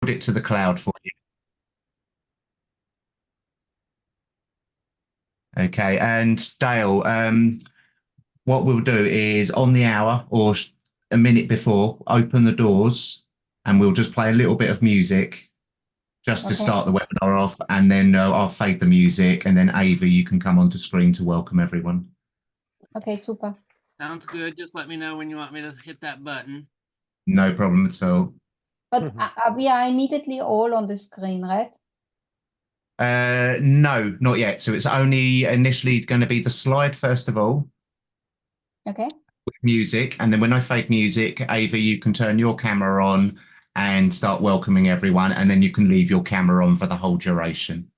it to the cloud for you. Okay, and Dale, what we'll do is on the hour or a minute before, open the doors and we'll just play a little bit of music just to start the webinar off, and then I'll fade the music, and then Ava, you can come onto screen to welcome everyone. Okay, super. Sounds good. Just let me know when you want me to hit that button. No problem at all. But we are immediately all on the screen, right? No, not yet. So it's only initially going to be the slide first of all. Okay. With music, and then when I fade music, Ava, you can turn your camera on and start welcoming everyone, and then you can leave your camera on for the whole duration.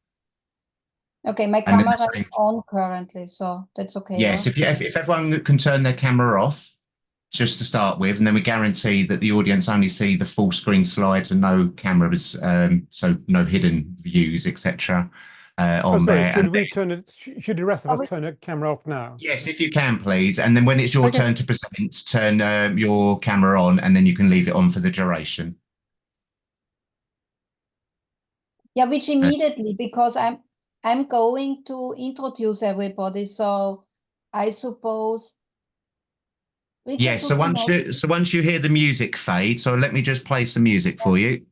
Okay, my camera is on currently, so that's okay. Yes, if everyone can turn their camera off, just to start with, and then we guarantee that the audience only see the full screen slides and no cameras, so no hidden views, etc. On there. Should the rest of us turn the camera off now? Yes, if you can, please. And then when it's your turn to present, turn your camera on, and then you can leave it on for the duration. Yeah, which immediately, because I'm going to introduce everybody, so I suppose. Yes, so once you hear the music fade, so let me just play some music for you.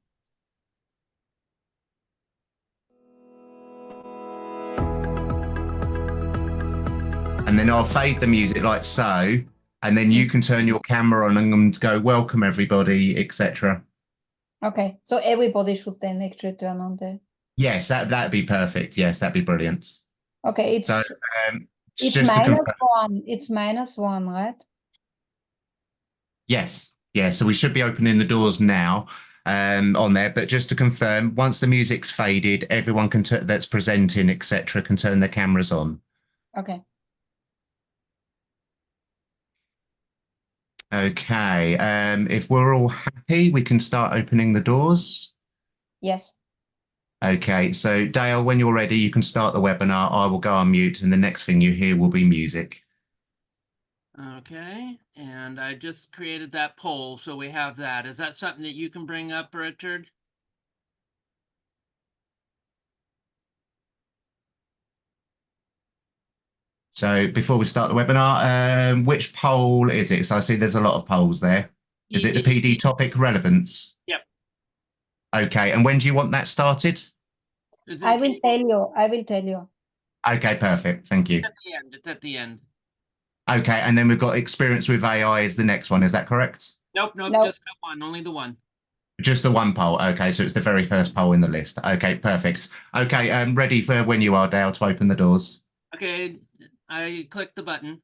And then I'll fade the music like so, and then you can turn your camera on and go welcome everybody, etc. Okay, so everybody should then actually turn on the. Yes, that'd be perfect. Yes, that'd be brilliant. Okay, it's just -1. It's -1, right? Yes, yeah. So we should be opening the doors now on there. But just to confirm, once the music's faded, everyone can that's presenting, etc., can turn their cameras on. Okay. Okay. If we're all happy, we can start opening the doors. Yes. Okay. So Dale, when you're ready, you can start the webinar. I will go on mute, and the next thing you hear will be music. Okay, and I just created that poll, so we have that. Is that something that you can bring up, Richard? So before we start the webinar, which poll is it? So I see there's a lot of polls there. Is it the PD topic relevance? Yep. Okay, and when do you want that started? I will tell you. Okay, perfect. Thank you. It's at the end. Okay, and then we've got experience with AI is the next one. Is that correct? Nope, just the one, only the one. Just the one poll. Okay, so it's the very first poll in the list. Okay, perfect. Okay, ready for when you are, Dale, to open the doors. Okay, I clicked the button.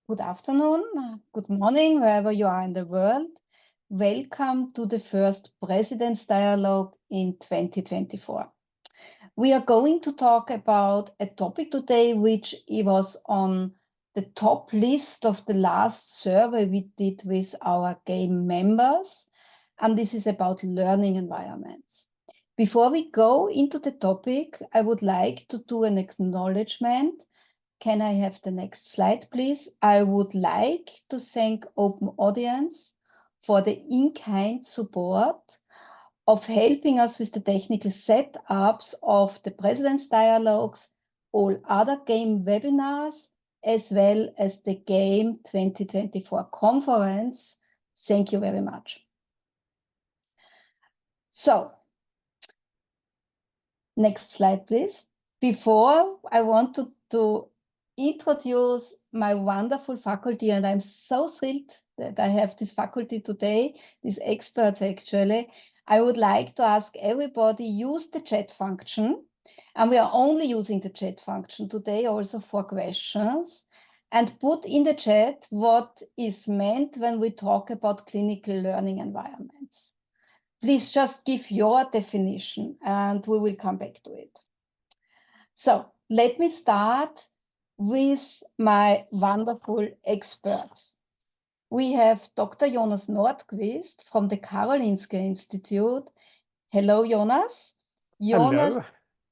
Good afternoon, good morning, wherever you are in the world. Welcome to the first President's Dialogue in 2024. We are going to talk about a topic today which was on the top list of the last survey we did with our game members, and this is about learning environments. Before we go into the topic, I would like to do an acknowledgement. Can I have the next slide, please? I would like to thank Open Audience for the in-kind support of helping us with the technical setups of the President's Dialogues, all other game webinars, as well as the Game 2024 conference. Thank you very much. So, next slide, please. Before, I want to introduce my wonderful faculty, and I'm so thrilled that I have this faculty today, these experts actually. I would like to ask everybody use the chat function, and we are only using the chat function today also for questions. and put in the chat what is meant when we talk about clinical learning environments. Please just give your definition and we will come back to it. So let me start with my wonderful experts. We have Dr. Jonas Nordquist from the Karolinska Institute. Hello, Jonas. Hello.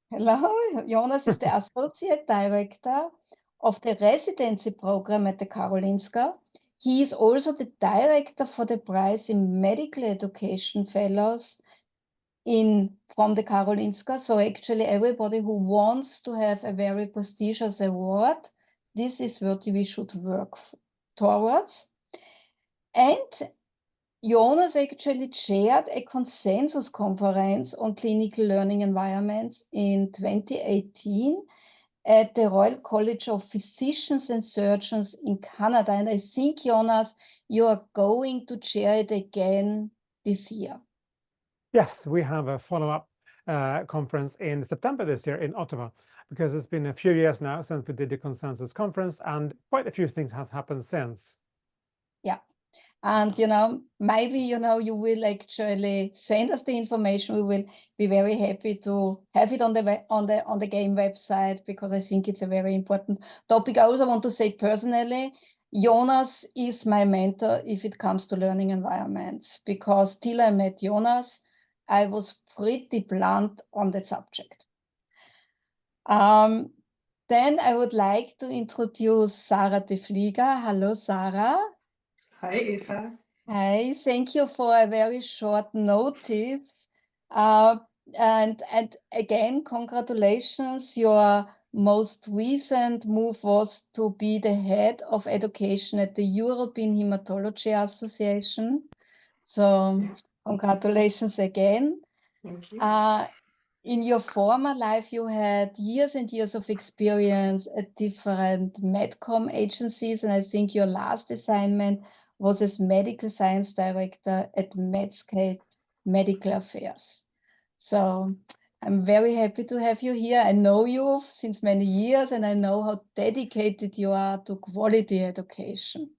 Hello. Jonas is the Associate Director of the Residency Program at the Karolinska. He is also the Director for the Prize in Medical Education Fellows from the Karolinska. So actually everybody who wants to have a very prestigious award, this is what we should work towards. And Jonas actually chaired a consensus conference on clinical learning environments in 2018 at the Royal College of Physicians and Surgeons in Canada. And I think, Jonas, you are going to chair it again this year. Yes, we have a follow-up conference in September this year in Ottawa, because it's been a few years now since we did the consensus conference and quite a few things has happened since. Yeah. And, maybe, you will actually send us the information. We will be very happy to have it on the game website, because I think it's a very important topic. I also want to say personally, Jonas is my mentor if it comes to learning environments, because till I met Jonas, I was pretty blunt on the subject. Then I would like to introduce Sarah de Vlieger. Hello, Sarah. Hi, Eva. Hi, thank you for a very short notice. And again, congratulations. Your most recent move was to be the head of education at the European Hematology Association. So congratulations again. Thank you. In your former life, you had years and years of experience at different Medcom agencies, and I think your last assignment was as Medical Science Director at Medscape Medical Affairs. So I'm very happy to have you here. I know you since many years, and I know how dedicated you are to quality education.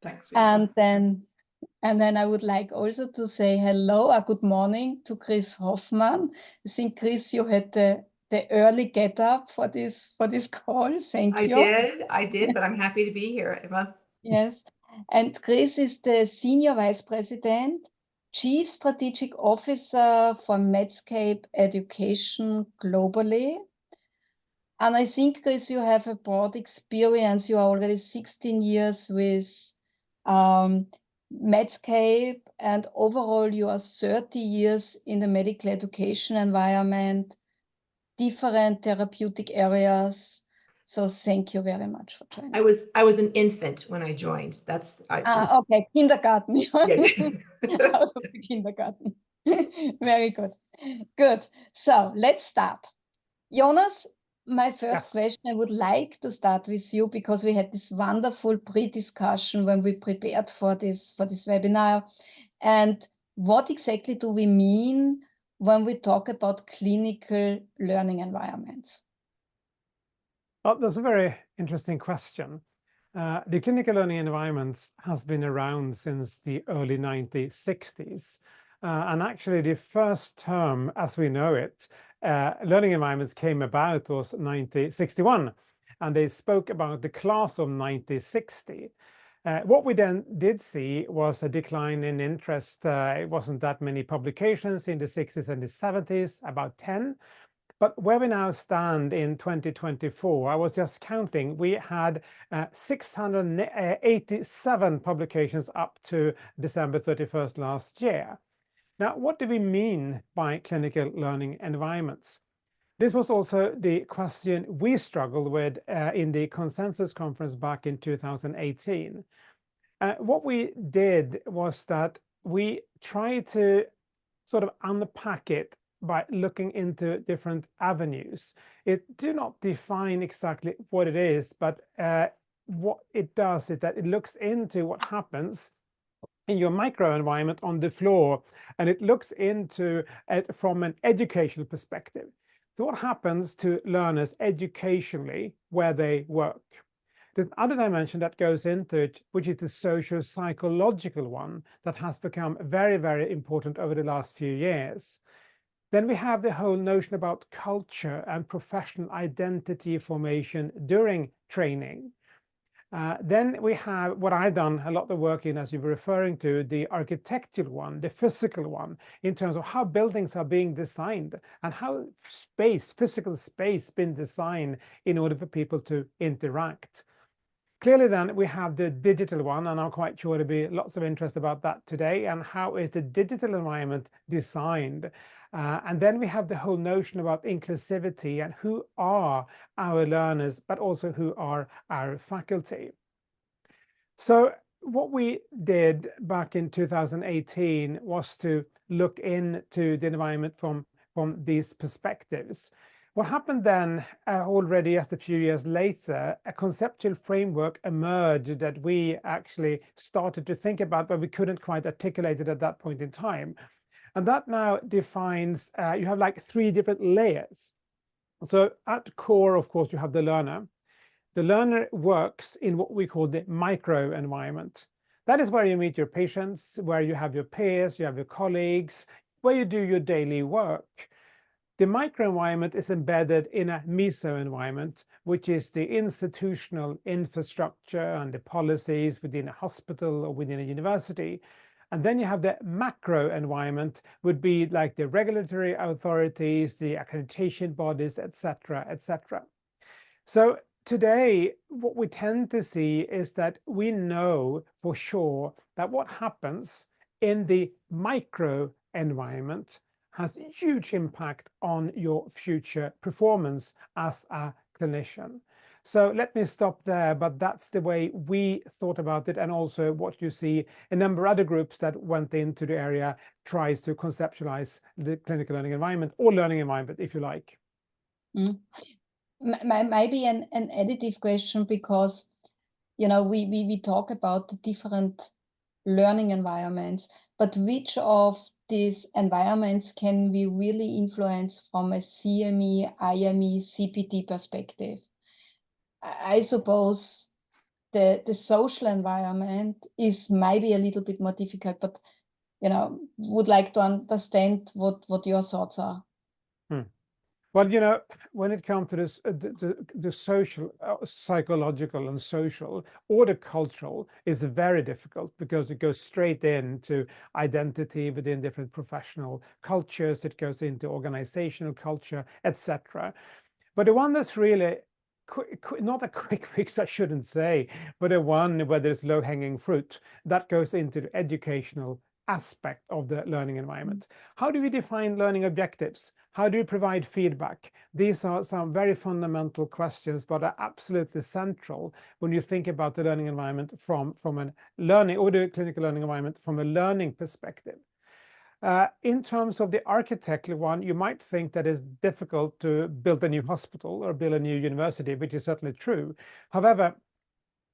Thanks, Eva. And then I would like also to say hello or good morning to Chriss Hoffman. I think, Chris, you had the early get up for this call. Thank you. I did, but I'm happy to be here, Eva. Yes. And Chris is the Senior Vice President, Chief Strategic Officer for Medscape Education globally. And I think, Chris, you have a broad experience. You are already 16 years with Medscape, and overall you are 30 years in the medical education environment, different therapeutic areas. So thank you very much for joining. I was an infant when I joined. Okay, kindergarten. Yes. Out of the kindergarten. Very good. Good. So let's start. Jonas, my first question, I would like to start with you, because we had this wonderful pre-discussion when we prepared for this webinar. And what exactly do we mean when we talk about clinical learning environments? Well, that's a very interesting question. The clinical learning environments has been around since the early 1960s. And actually the first term, as we know it, learning environments came about was 1961, and they spoke about the class of 1960. What we then did see was a decline in interest. It wasn't that many publications in the 60s and the 70s, about 10. But where we now stand in 2024, I was just counting, we had 687 publications up to December 31st last year. Now, what do we mean by clinical learning environments? This was also the question we struggled with in the consensus conference back in 2018. What we did was that we tried to sort of unpack it by looking into different avenues. It do not define exactly what it is, but what it does is that it looks into what happens in your microenvironment on the floor, and it looks into it from an educational perspective. So what happens to learners educationally where they work? There's another dimension that goes into it, which is the socio-psychological one that has become very, very important over the last few years. Then we have the whole notion about culture and professional identity formation during training. Then we have what I've done a lot of work in, as you were referring to, the architectural one, the physical one, in terms of how buildings are being designed and how physical space been designed in order for people to interact. Clearly then we have the digital one, and I'm quite sure there'll be lots of interest about that today, and how is the digital environment designed. And then we have the whole notion about inclusivity and who are our learners, but also who are our faculty. So what we did back in 2018 was to look into the environment from these perspectives. What happened then, already just a few years later, a conceptual framework emerged that we actually started to think about, but we couldn't quite articulate it at that point in time. And that now defines, you have like 3 different layers. So at the core, of course, you have the learner. The learner works in what we call the micro environment. That is where you meet your patients, where you have your peers, you have your colleagues, where you do your daily work. The microenvironment is embedded in a meso environment, which is the institutional infrastructure and the policies within a hospital or within a university. And then you have the macro environment, would be like the regulatory authorities, the accreditation bodies, etc., etc. So today, what we tend to see is that we know for sure that what happens in the micro environment has a huge impact on your future performance as a clinician. So let me stop there, but that's the way we thought about it, and also what you see a number of other groups that went into the area tries to conceptualize the clinical learning environment, or learning environment, if you like. Maybe an additive question, because we talk about the different learning environments, but which of these environments can we really influence from a CME, IME, CPD perspective? I suppose the social environment is maybe a little bit more difficult, but would like to understand what your thoughts are. Well, when it comes to this, the social, psychological and social, or the cultural, is very difficult, because it goes straight into identity within different professional cultures. It goes into organizational culture, etc. But the one that's really not a quick fix, I shouldn't say, but a one where there's low-hanging fruit, that goes into the educational aspect of the learning environment. How do we define learning objectives? How do you provide feedback? These are some very fundamental questions, but are absolutely central when you think about the learning environment from a learning, or the clinical learning environment from a learning perspective. In terms of the architectural one, you might think that it's difficult to build a new hospital or build a new university, which is certainly true. However,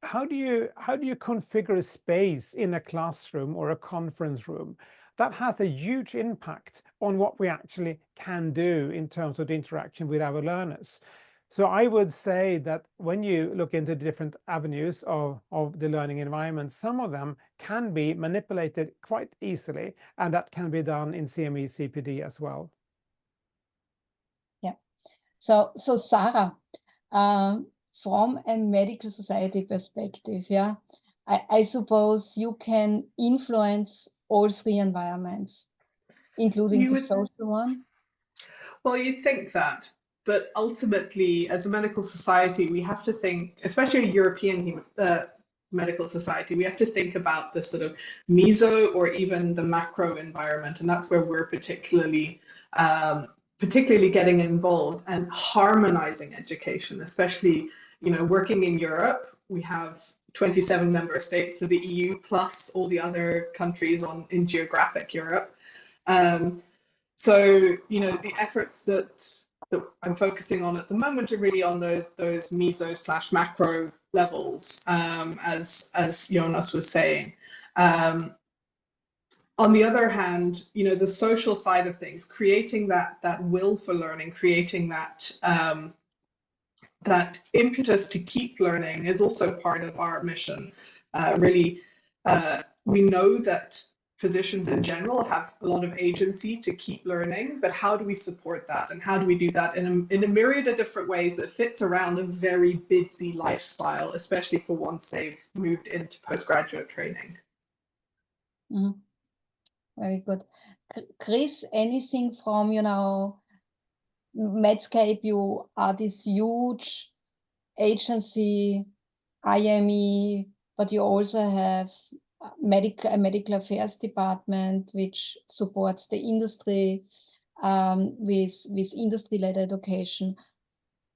how do you configure a space in a classroom or a conference room? That has a huge impact on what we actually can do in terms of the interaction with our learners. So I would say that when you look into the different avenues of the learning environment, some of them can be manipulated quite easily, and that can be done in CME, CPD as well. Yeah. So Sarah, from a medical society perspective, yeah, I suppose you can influence all 3 environments, including the social one. Well, you'd think that, but ultimately, as a medical society, we have to think, especially a European medical society, we have to think about the sort of meso or even the macro environment, and that's where we're particularly getting involved and harmonizing education, especially working in Europe. We have 27 member states of the EU plus all the other countries in geographic Europe. So the efforts that I'm focusing on at the moment are really on those meso/macro levels, as Jonas was saying. On the other hand, the social side of things, creating that will for learning, creating that that impetus to keep learning is also part of our mission. We know that physicians in general have a lot of agency to keep learning, but how do we support that? And how do we do that in a myriad of different ways that fits around a very busy lifestyle, especially for once they've moved into postgraduate training? Mhm. Very good. Chris, anything from, Medscape? You are this huge agency, IME, but you also have a medical affairs department which supports the industry with industry-led education.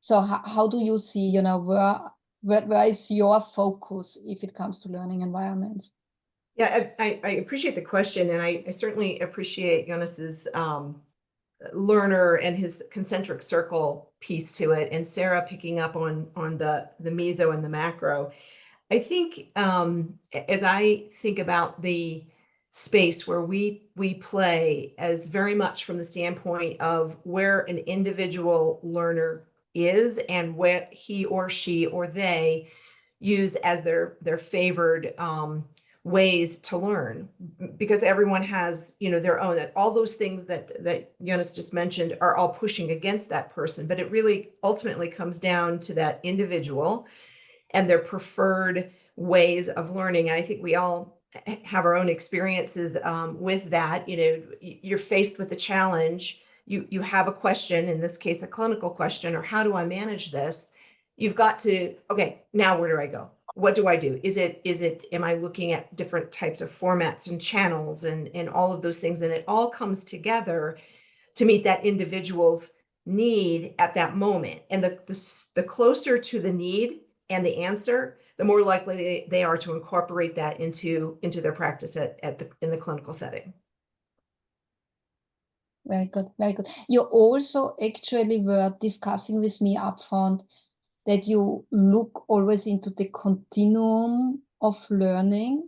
So how do you see, where is your focus if it comes to learning environments? Yeah, I appreciate the question, and I certainly appreciate Jonas's learner and his concentric circle piece to it, and Sarah picking up on the meso and the macro. I think as I think about the space where we play as very much from the standpoint of where an individual learner is and what he or she or they use as their favored ways to learn, because everyone has, their own, all those things that Jonas just mentioned are all pushing against that person, but it really ultimately comes down to that individual and their preferred ways of learning. And I think we all have our own experiences with that. You're faced with a challenge, you have a question, in this case, a clinical question, or how do I manage this? You've got to, okay, now where do I go? What do I do? Am I looking at different types of formats and channels and all of those things? And it all comes together to meet that individual's need at that moment. And the closer to the need and the answer, the more likely they are to incorporate that into their practice in the clinical setting. Very good, very good. You also actually were discussing with me upfront that you look always into the continuum of learning.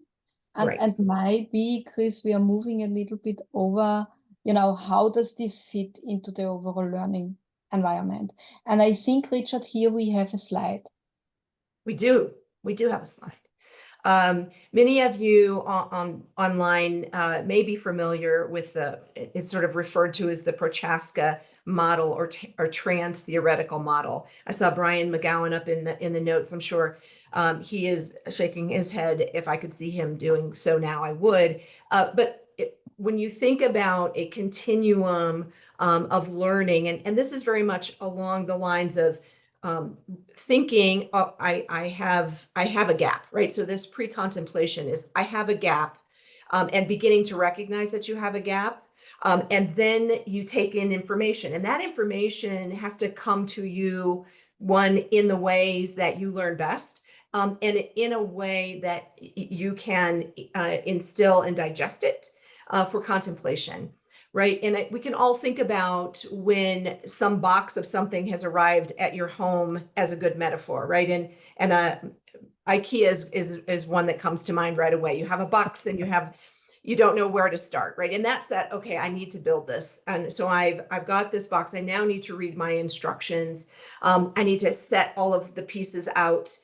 And, Right. and maybe, Chris, we are moving a little bit over, how does this fit into the overall learning environment? And I think, Richard, here we have a slide. We do have a slide. Many of you online may be familiar with it's sort of referred to as the Prochaska model or trans theoretical model. I saw Brian McGowan up in the notes. I'm sure he is shaking his head. If I could see him doing so now, I would. But when you think about a continuum of learning, and this is very much along the lines of thinking, I have a gap, right? So this pre-contemplation is I have a gap, and beginning to recognize that you have a gap. And then you take in information, and that information has to come to you, one, in the ways that you learn best, and in a way that you can instill and digest it for contemplation. Right. And we can all think about when some box of something has arrived at your home as a good metaphor. Right. And IKEA is one that comes to mind right away. You have a box and you don't know where to start. Right. And that's that. OK, I need to build this. And so I've got this box. I now need to read my instructions. I need to set all of the pieces out,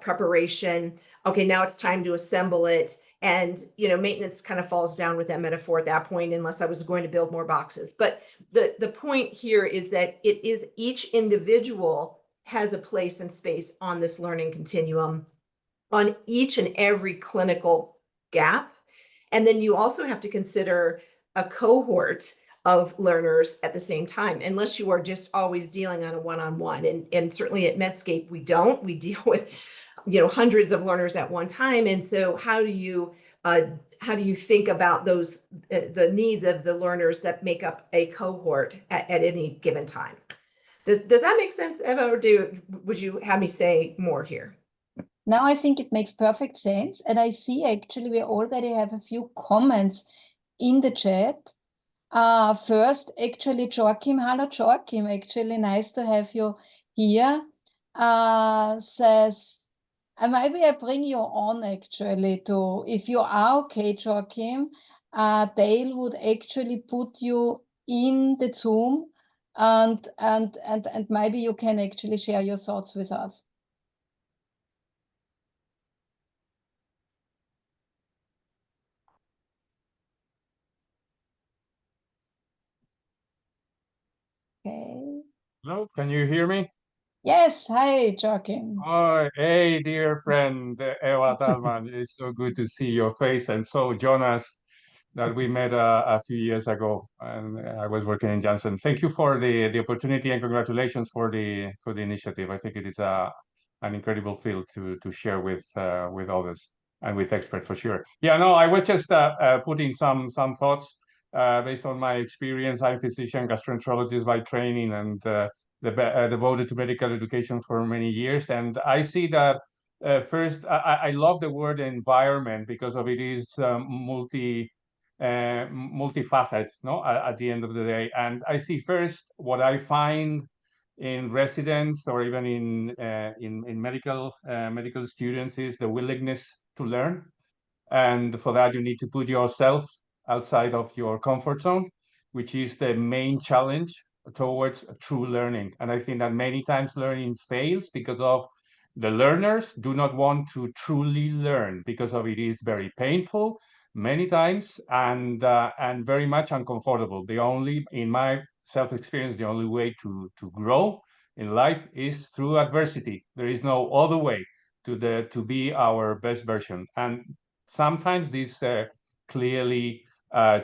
preparation. OK, now it's time to assemble it. And, maintenance kind of falls down with that metaphor at that point, unless I was going to build more boxes. But the point here is that it is each individual has a place and space on this learning continuum, on each and every clinical gap. And then you also have to consider a cohort of learners at the same time, unless you are just always dealing on a one-on-one. And certainly at Medscape, we deal with hundreds of learners at one time. And so how do you think about those, the needs of the learners that make up a cohort at any given time? Does that make sense, Eva, or would you have me say more here? Now I think it makes perfect sense. And I see actually we already have a few comments in the chat. First, actually, Joachim. Hello, Joachim. Actually, nice to have you here. Says, maybe I bring you on actually to, if you are okay, Joachim, Dale would actually put you in the Zoom and maybe you can actually share your thoughts with us. Okay. Hello, can you hear me? Yes, hi, Joachim. Oh, hey, dear friend Eva Thalmann. It's so good to see your face. And so, Jonas, that we met a few years ago, and I was working in Janssen. Thank you for the opportunity and congratulations for the initiative. I think it is an incredible field to share with others and with experts for sure. Yeah, no, I was just putting some thoughts based on my experience. I'm a physician, gastroenterologist by training, and devoted to medical education for many years. And I see that first, I love the word environment because of it is multifaceted, no, at the end of the day. And I see first what I find in residents or even in medical students is the willingness to learn. And for that, you need to put yourself outside of your comfort zone, which is the main challenge towards true learning. And I think that many times learning fails because of the learners do not want to truly learn because of it is very painful many times and very much uncomfortable. The only, in my self-experience, the only way to grow in life is through adversity. There is no other way to be our best version. And sometimes this clearly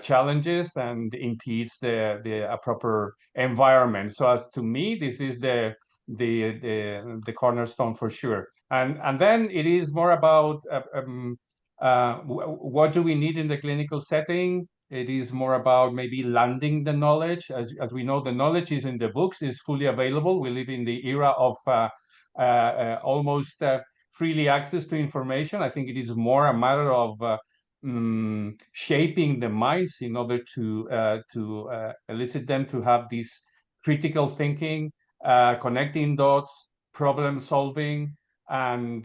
challenges and impedes the proper environment. So as to me, this is the cornerstone for sure. And then it is more about what do we need in the clinical setting. It is more about maybe landing the knowledge. As we know, the knowledge is in the books, is fully available. We live in the era of almost freely access to information. I think it is more a matter of shaping the minds in order to elicit them to have this critical thinking, connecting dots, problem solving, and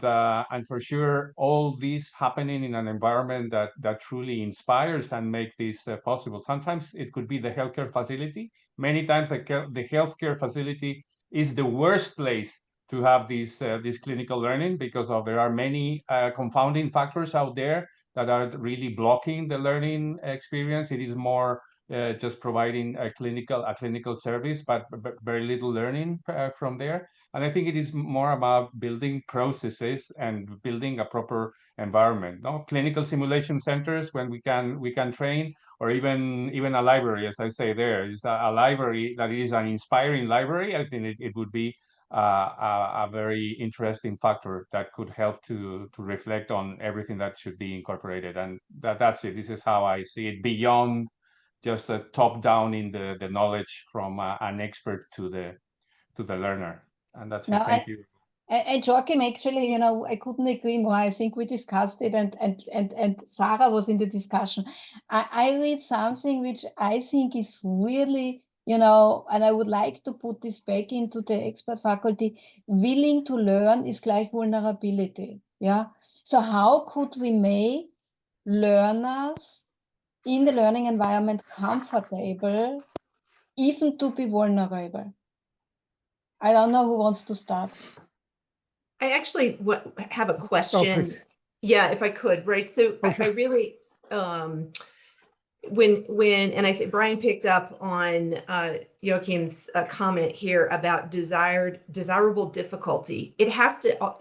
for sure all this happening in an environment that truly inspires and make this possible. Sometimes it could be the healthcare facility. Many times the healthcare facility is the worst place to have this clinical learning because of there are many confounding factors out there that are really blocking the learning experience. It is more just providing a clinical service, but very little learning from there. And I think it is more about building processes and building a proper environment. No, clinical simulation centers when we can train, or even a library, as I say, there is a library that is an inspiring library. I think it would be a very interesting factor that could help to reflect on everything that should be incorporated. And that's it. This is how I see it, beyond just a top down in the knowledge from an expert to the learner. And that's it. Thank you. And Joachim, actually, I couldn't agree more. I think we discussed it, and Sarah was in the discussion. I read something which I think is really, and I would like to put this back into the expert faculty. Willing to learn is gleich vulnerability. Yeah. So how could we make learners in the learning environment comfortable, even to be vulnerable? I don't know who wants to start. I actually have a question. please. Yeah, if I could, right? So I really, when and I think Brian picked up on Joachim's comment here about desirable difficulty. It has to,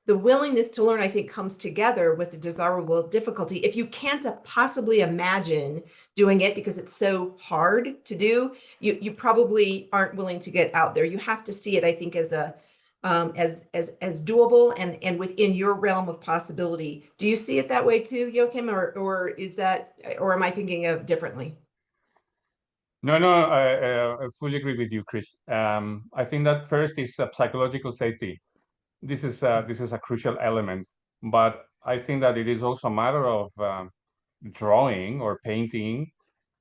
the willingness to learn, I think, comes together with the desirable difficulty. If you can't possibly imagine doing it because it's so hard to do, you probably aren't willing to get out there. You have to see it, I think, as a as doable and within your realm of possibility. Do you see it that way too, Joachim, or is that, or am I thinking of differently? No, I fully agree with you, Chris. I think that first is psychological safety. This is a crucial element, but I think that it is also a matter of drawing or painting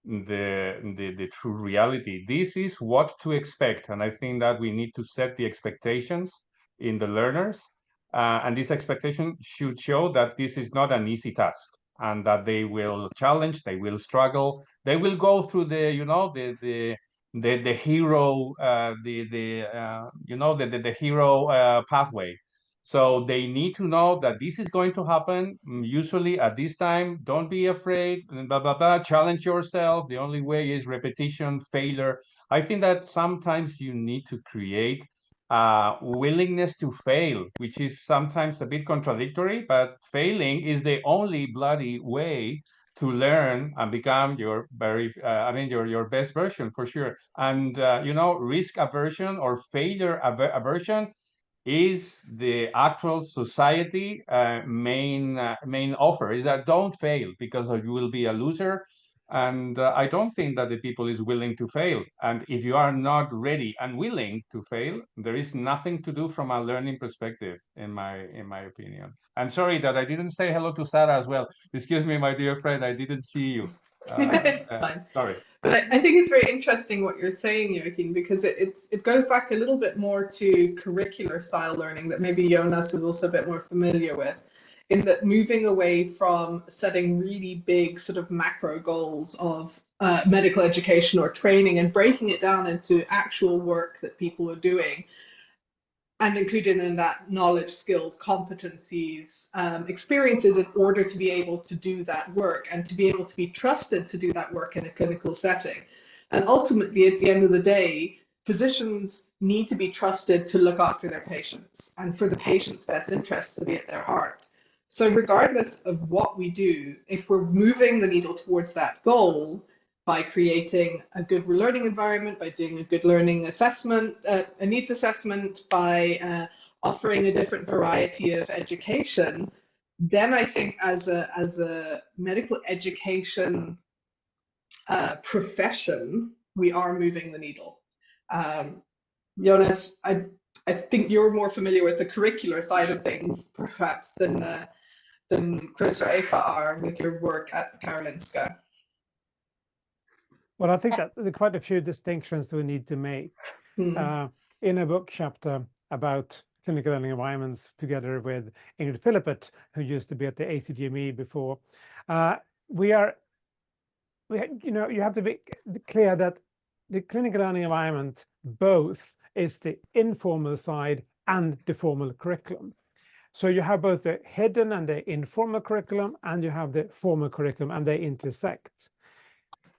the true reality. This is what to expect, and I think that we need to set the expectations in the learners, and this expectation should show that this is not an easy task, and that they will challenge, they will struggle, they will go through the the hero, the hero pathway. So they need to know that this is going to happen usually at this time. Don't be afraid, blah, blah, blah. Challenge yourself. The only way is repetition, failure. I think that sometimes you need to create willingness to fail, which is sometimes a bit contradictory, but failing is the only bloody way to learn and become your your best version, for sure. And risk aversion or failure aversion is the actual society main offer, is that don't fail, because you will be a loser. And I don't think that the people is willing to fail. And if you are not ready and willing to fail, there is nothing to do from a learning perspective, in my opinion. And sorry that I didn't say hello to Sarah as well. Excuse me, my dear friend, I didn't see you. It's fine. Sorry. But I think it's very interesting what you're saying, Joachim, because it goes back a little bit more to curricular style learning that maybe Jonas is also a bit more familiar with, in that moving away from setting really big sort of macro goals of medical education or training and breaking it down into actual work that people are doing, and including in that knowledge, skills, competencies, experiences in order to be able to do that work and to be able to be trusted to do that work in a clinical setting. And ultimately, at the end of the day, physicians need to be trusted to look after their patients and for the patient's best interests to be at their heart. So regardless of what we do, if we're moving the needle towards that goal, by creating a good learning environment, by doing a good learning assessment, a needs assessment, by offering a different variety of education, then I think as a medical education profession, we are moving the needle. Jonas, I think you're more familiar with the curricular side of things, perhaps, than Chriss or Eva are with your work at Karolinska. Well, I think that there are quite a few distinctions we need to make. In a book chapter about clinical learning environments, together with Ingrid Philippet, who used to be at the ACGME before, you have to be clear that the clinical learning environment both is the informal side and the formal curriculum. So you have both the hidden and the informal curriculum, and you have the formal curriculum, and they intersect.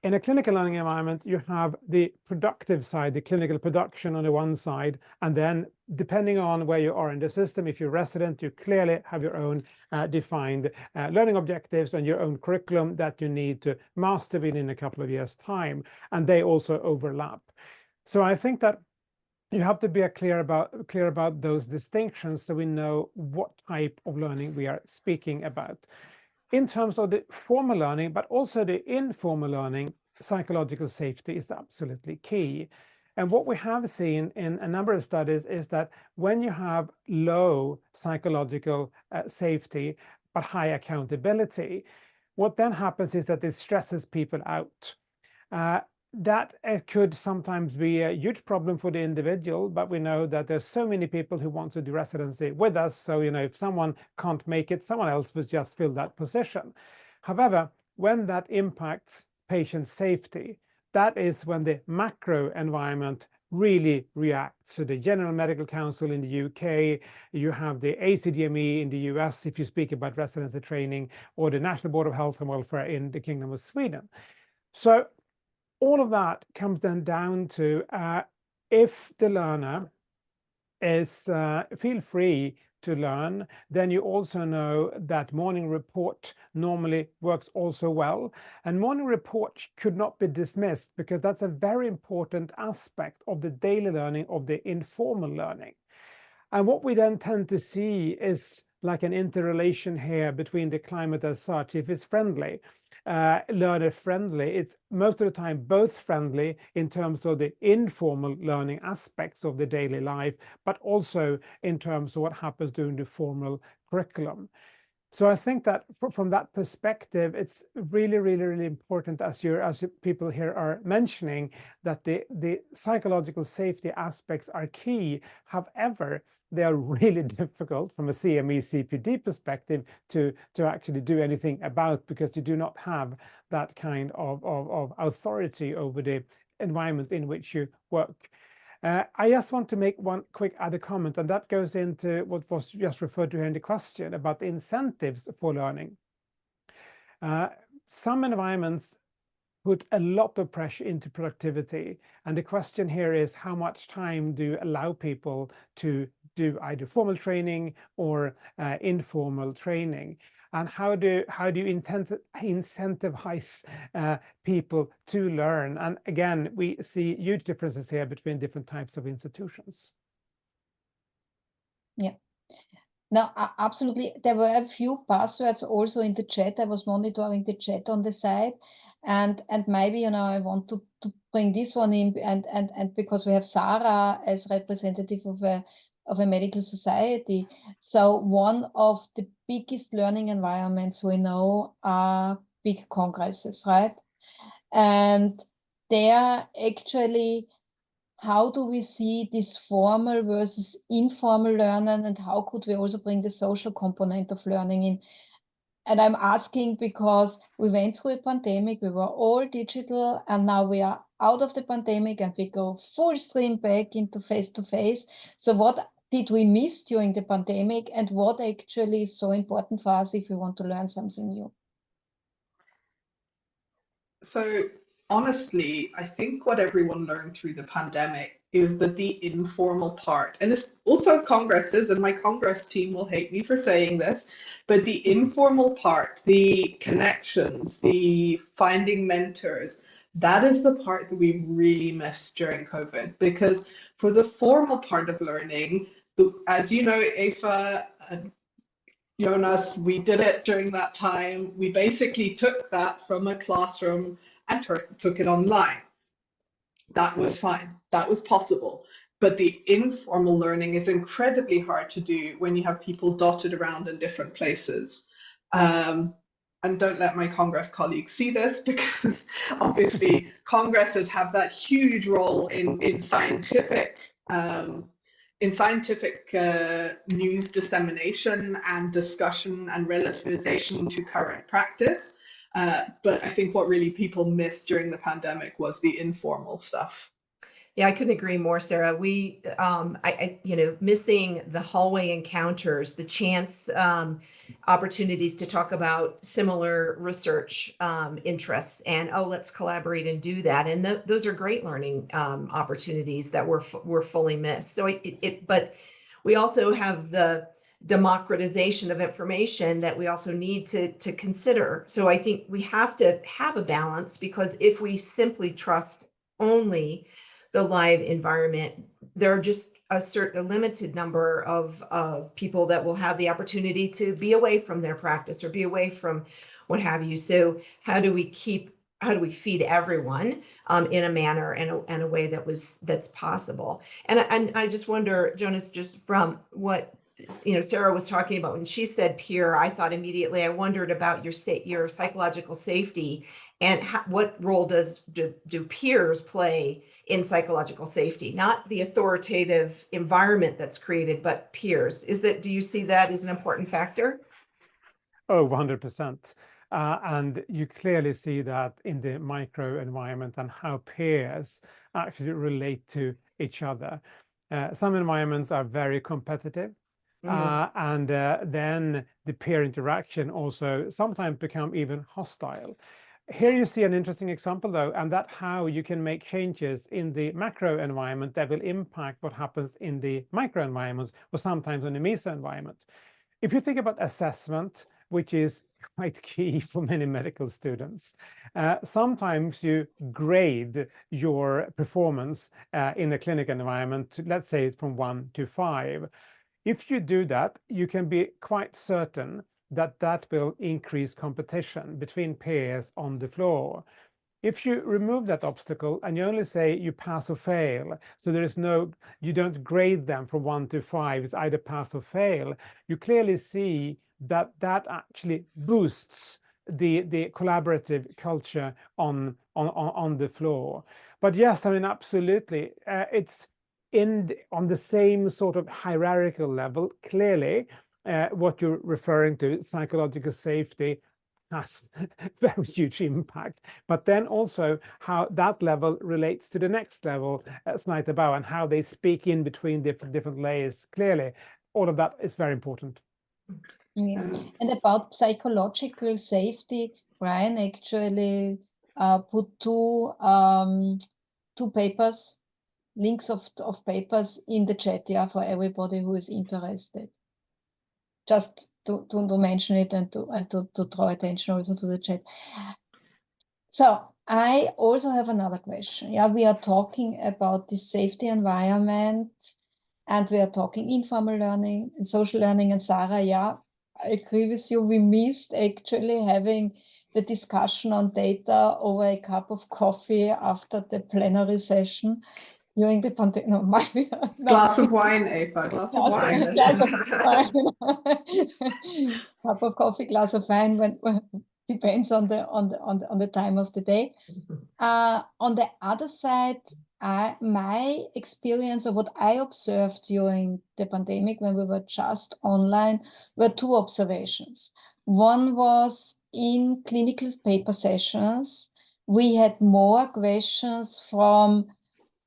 In a clinical learning environment, you have the productive side, the clinical production on the one side, and then depending on where you are in the system, if you're resident, you clearly have your own defined learning objectives and your own curriculum that you need to master within a couple of years' time, and they also overlap. So I think that you have to be clear about those distinctions so we know what type of learning we are speaking about. In terms of the formal learning, but also the informal learning, psychological safety is absolutely key. And what we have seen in a number of studies is that when you have low psychological safety, but high accountability, what then happens is that it stresses people out. That could sometimes be a huge problem for the individual, but we know that there's so many people who want to do residency with us. So, if someone can't make it, someone else will just fill that position. However, when that impacts patient safety, that is when the macro environment really reacts. So the General Medical Council in the UK, you have the ACDME in the US, if you speak about residency training, or the National Board of Health and Welfare in the Kingdom of Sweden. So all of that comes then down to if the learner is feel free to learn, then you also know that morning report normally works also well. And morning report could not be dismissed, because that's a very important aspect of the daily learning, of the informal learning. And what we then tend to see is like an interrelation here between the climate as such. If it's friendly, learner friendly, it's most of the time both friendly in terms of the informal learning aspects of the daily life, but also in terms of what happens during the formal curriculum. So I think that from that perspective, it's really, really, really important, as people here are mentioning, that the psychological safety aspects are key. However, they are really difficult from a CME CPD perspective to actually do anything about, because you do not have that kind of authority over the environment in which you work. I just want to make one quick other comment, and that goes into what was just referred to here in the question about the incentives for learning. Some environments put a lot of pressure into productivity, and the question here is how much time do you allow people to do either formal training or informal training, and how do you incentivize people to learn? And again, we see huge differences here between different types of institutions. Yeah. No, absolutely. There were a few passwords also in the chat. I was monitoring the chat on the side, and maybe, you know, I want to bring this one in, and because we have Sarah as representative of a medical society. So one of the biggest learning environments we know are big congresses, right? And they are actually, how do we see this formal versus informal learning, and how could we also bring the social component of learning in? And I'm asking because we went through a pandemic, we were all digital, and now we are out of the pandemic and we go full stream back into face-to-face. So what did we miss during the pandemic, and what actually is so important for us if we want to learn something new? So honestly, I think what everyone learned through the pandemic is that the informal part, and it's also congresses, and my congress team will hate me for saying this, but the informal part, the connections, the finding mentors, that is the part that we really missed during COVID. Because for the formal part of learning, as you know, Eva and Jonas, we did it during that time. We basically took that from a classroom and took it online. That was fine. That was possible. But the informal learning is incredibly hard to do when you have people dotted around in different places. And don't let my Congress colleagues see this, because obviously congresses have that huge role in scientific news dissemination and discussion and relativization to current practice. But I think what really people missed during the pandemic was the informal stuff. Yeah, I couldn't agree more, Sarah. We, missing the hallway encounters, the chance opportunities to talk about similar research interests, and let's collaborate and do that. And those are great learning opportunities that were fully missed. So but we also have the democratization of information that we also need to consider. So I think we have to have a balance, because if we simply trust only the live environment, there are just a limited number of people that will have the opportunity to be away from their practice or be away from what have you. So how do we feed everyone in a manner and a way that's possible? And I just wonder, Jonas, just from what Sarah was talking about when she said peer, I thought immediately, I wondered about your psychological safety, and what role do peers play in psychological safety? Not the authoritative environment that's created, but peers. Do you see that as an important factor? Oh, 100%. And you clearly see that in the micro environment and how peers actually relate to each other. Some environments are very competitive. And then the peer interaction also sometimes become even hostile. Here you see an interesting example, though, and that how you can make changes in the macro environment that will impact what happens in the micro environment, or sometimes in the meso environment. If you think about assessment, which is quite key for many medical students, sometimes you grade your performance in a clinical environment, let's say it's from 1 to 5. If you do that, you can be quite certain that that will increase competition between peers on the floor. If you remove that obstacle and you only say you pass or fail, so you don't grade them from 1 to 5, it's either pass or fail, you clearly see that actually boosts the collaborative culture on the floor. But yes, I mean, absolutely, it's on the same sort of hierarchical level. Clearly, what you're referring to, psychological safety, has very huge impact. But then also how that level relates to the next level, slightly above, and how they speak in between different layers. Clearly, all of that is very important. Yeah. And about psychological safety, Brian actually put two papers, links of papers in the chat, yeah, for everybody who is interested. Just to mention it and to draw attention also to the chat. So I also have another question. Yeah, we are talking about the safety environment, and we are talking informal learning and social learning. And Sarah, yeah, I agree with you. We missed actually having the discussion on data over a cup of coffee after the plenary session during the pandemic. No, glass of wine, Eva, glass of wine. Cup of coffee, glass of wine, when depends on the time of the day. On the other side, my experience of what I observed during the pandemic when we were just online were two observations. One was in clinical paper sessions, we had more questions from,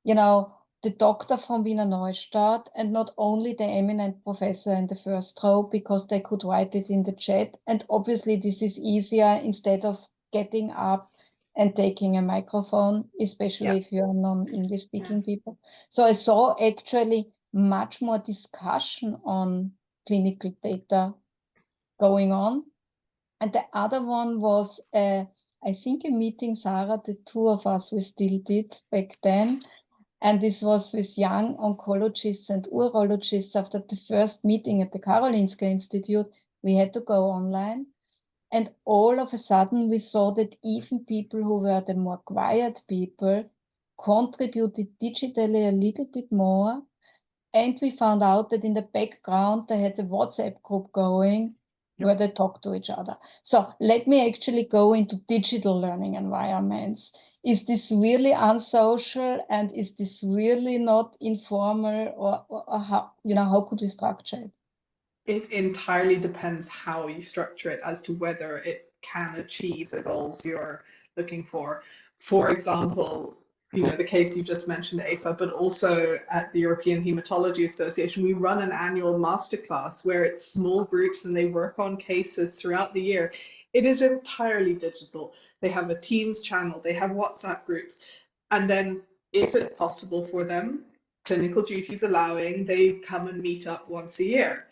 the doctor from Wiener Neustadt, and not only the eminent professor in the first row, because they could write it in the chat. And obviously this is easier instead of getting up and taking a microphone, especially if you're non-English speaking people. So I saw actually much more discussion on clinical data going on. And the other one was, I think, a meeting, Sarah, the two of us, we still did back then. And this was with young oncologists and urologists. After the first meeting at the Karolinska Institute, we had to go online. And all of a sudden, we saw that even people who were the more quiet people contributed digitally a little bit more. And we found out that in the background, they had a WhatsApp group going where they talk to each other. So let me actually go into digital learning environments. Is this really unsocial, and is this really not informal, or how could we structure it? It entirely depends how you structure it as to whether it can achieve the goals you're looking for. For example, the case you just mentioned, Eva, but also at the European Hematology Association, we run an annual masterclass where it's small groups and they work on cases throughout the year. It is entirely digital. They have a Teams channel, they have WhatsApp groups, and then if it's possible for them, clinical duties allowing, they come and meet up once a year.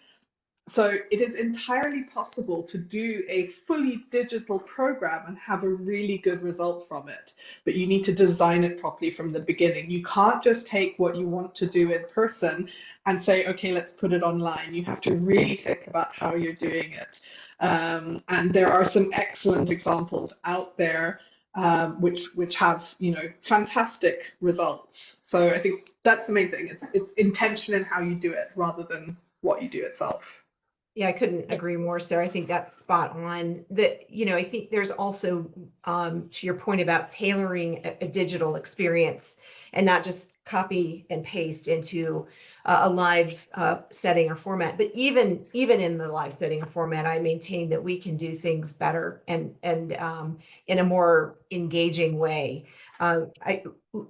So it is entirely possible to do a fully digital program and have a really good result from it, but you need to design it properly from the beginning. You can't just take what you want to do in person and say, okay, let's put it online. You have to really think about how you're doing it. And there are some excellent examples out there which have fantastic results. So I think that's the main thing. It's intention in how you do it rather than what you do itself. Yeah, I couldn't agree more, Sarah. I think that's spot on. I think there's also, to your point about tailoring a digital experience and not just copy and paste into a live setting or format. But even in the live setting or format, I maintain that we can do things better and in a more engaging way.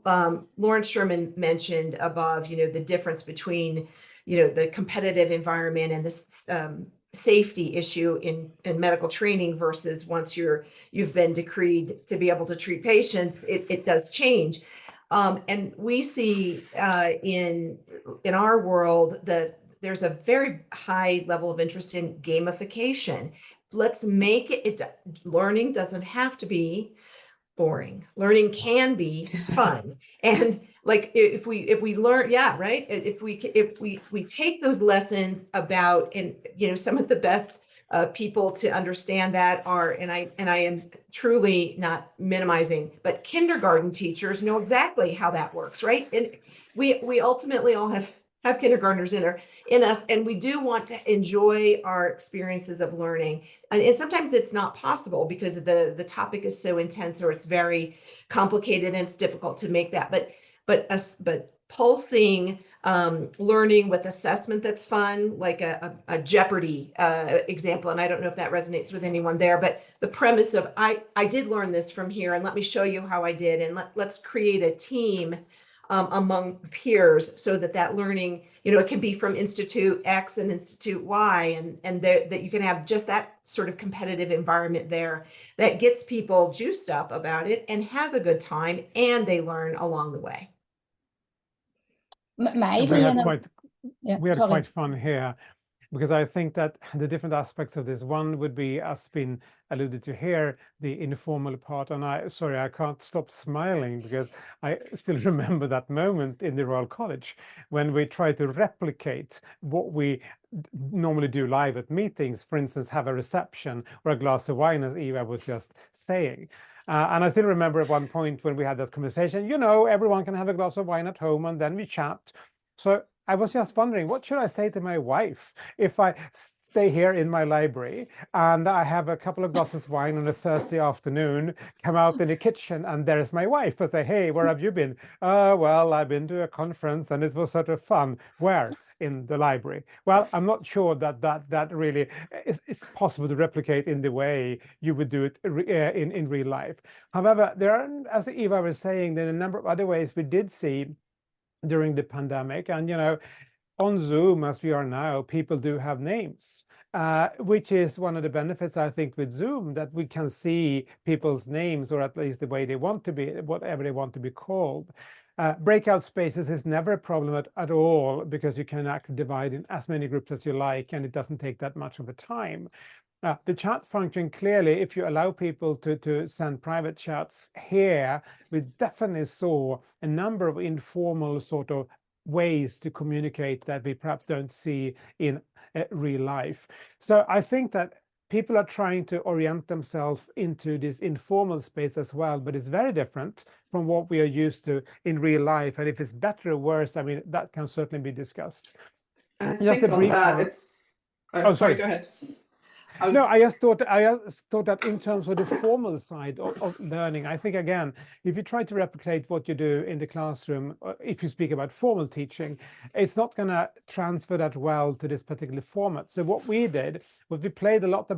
Lawrence Sherman mentioned above, the difference between the competitive environment and this safety issue in medical training versus once you've been decreed to be able to treat patients, it does change. And we see in our world that there's a very high level of interest in gamification. Let's make it learning doesn't have to be boring. Learning can be fun. And like if we learn, right. If we take those lessons about, and some of the best people to understand that are, and I am truly not minimizing, but kindergarten teachers know exactly how that works, right? And we ultimately all have kindergartners in us, and we do want to enjoy our experiences of learning. And sometimes it's not possible because the topic is so intense or it's very complicated and it's difficult to make that. But pulsing learning with assessment that's fun, like a Jeopardy example. And I don't know if that resonates with anyone there, but the premise of I did learn this from here, and let me show you how I did, and let's create a team among peers so that learning, it can be from Institute X and Institute Y, and that you can have just that sort of competitive environment there that gets people juiced up about it and has a good time, and they learn along the way. We had quite fun here, because I think that the different aspects of this, one would be, as been alluded to here, the informal part. And I can't stop smiling, because I still remember that moment in the Royal College when we tried to replicate what we normally do live at meetings, for instance, have a reception or a glass of wine, as Eva was just saying. And I still remember at one point when we had that conversation, everyone can have a glass of wine at home, and then we chat. So I was just wondering, what should I say to my wife if I stay here in my library and I have a couple of glasses of wine on a Thursday afternoon, come out in the kitchen, and there's my wife, and say, hey, where have you been? Well, I've been to a conference and it was sort of fun. Where? In the library. Well, I'm not sure that really is possible to replicate in the way you would do it in real life. However, there are, as Eva was saying, there are a number of other ways we did see during the pandemic. And, on Zoom, as we are now, people do have names, which is one of the benefits, I think, with Zoom, that we can see people's names, or at least the way they want to be, whatever they want to be called. Breakout spaces is never a problem at all, because you can actually divide in as many groups as you like, and it doesn't take that much of a time. The chat function, clearly, if you allow people to send private chats here, we definitely saw a number of informal sort of ways to communicate that we perhaps don't see in real life. So I think that people are trying to orient themselves into this informal space as well, but it's very different from what we are used to in real life. And if it's better or worse, I mean, that can certainly be discussed. I think on that, it's... sorry, go ahead. I just thought that in terms of the formal side of learning, I think, again, if you try to replicate what you do in the classroom, if you speak about formal teaching, it's not going to transfer that well to this particular format. So what we did was we played a lot